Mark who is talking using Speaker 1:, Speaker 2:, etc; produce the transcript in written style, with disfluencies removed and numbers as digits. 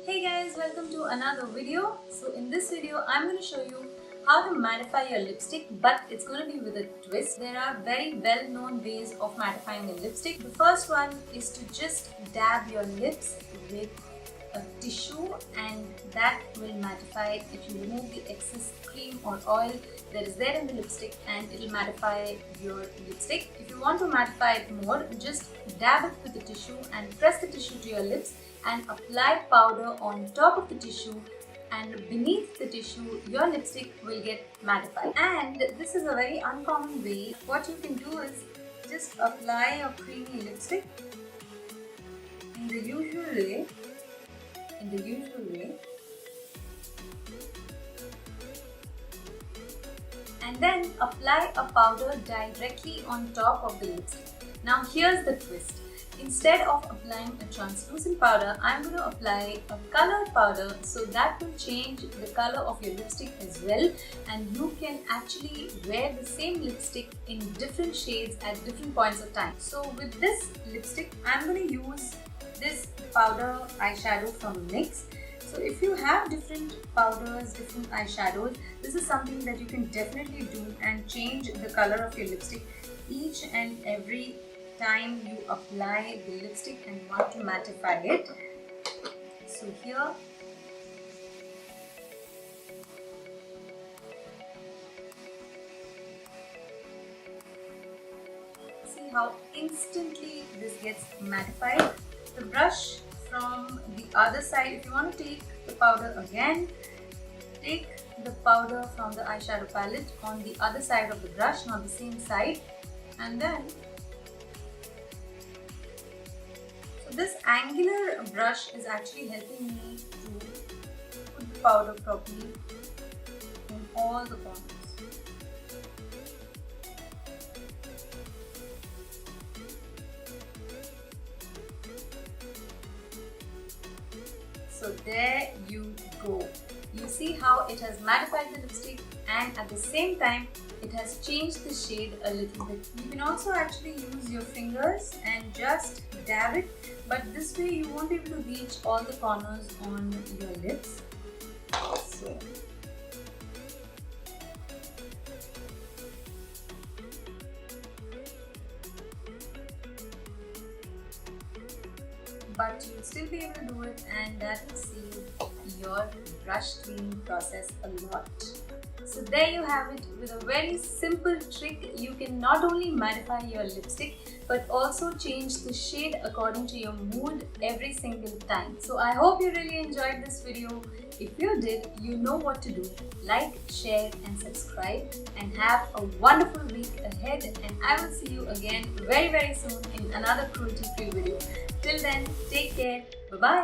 Speaker 1: Hey guys, welcome to another video. So in this video, I'm going to show you how to mattify your lipstick, but it's going to be with a twist. There are very well-known ways of mattifying a lipstick. The first one is to just dab your lips with a tissue, and that will mattify it. If you remove the excess cream or oil that is there in the lipstick, and it will mattify your lipstick. If you want to mattify it more, just dab it with the tissue and press the tissue to your lips and apply powder on top of the tissue, and beneath the tissue your lipstick will get mattified. And this is a very uncommon way. What you can do is just apply a creamy lipstick in the usual way, and then apply a powder directly on top of the lipstick. Now here's the twist. Instead of applying a translucent powder, I'm going to apply a colored powder, so that will change the color of your lipstick as well, and you can actually wear the same lipstick in different shades at different points of time. So with this lipstick, I'm going to use this powder eyeshadow from NYX. So if you have different powders, different eyeshadows, this is something that you can definitely do and change the color of your lipstick each and every time you apply the lipstick and want to mattify it. So here, see how instantly this gets mattified. The brush from the other side, if you want to take the powder again, take the powder from the eyeshadow palette on the other side of the brush, not the same side, and then this angular brush is actually helping me to put the powder properly in all the corners. So there you go. You see how it has mattified the lipstick, and at the same time it has changed the shade a little bit. You can also actually use your fingers and just dab it, but this way you won't be able to reach all the corners on your lips. So but you'll still be able to do it, and that will save your brush cleaning process a lot. So there you have it. With a very simple trick, you can not only mattify your lipstick but also change the shade according to your mood every single time. So I hope you really enjoyed this video. If you did, you know what to do. Like, share and subscribe, and have a wonderful week ahead, and I will see you again very soon in another cruelty-free video. Till then, take care. Bye-bye.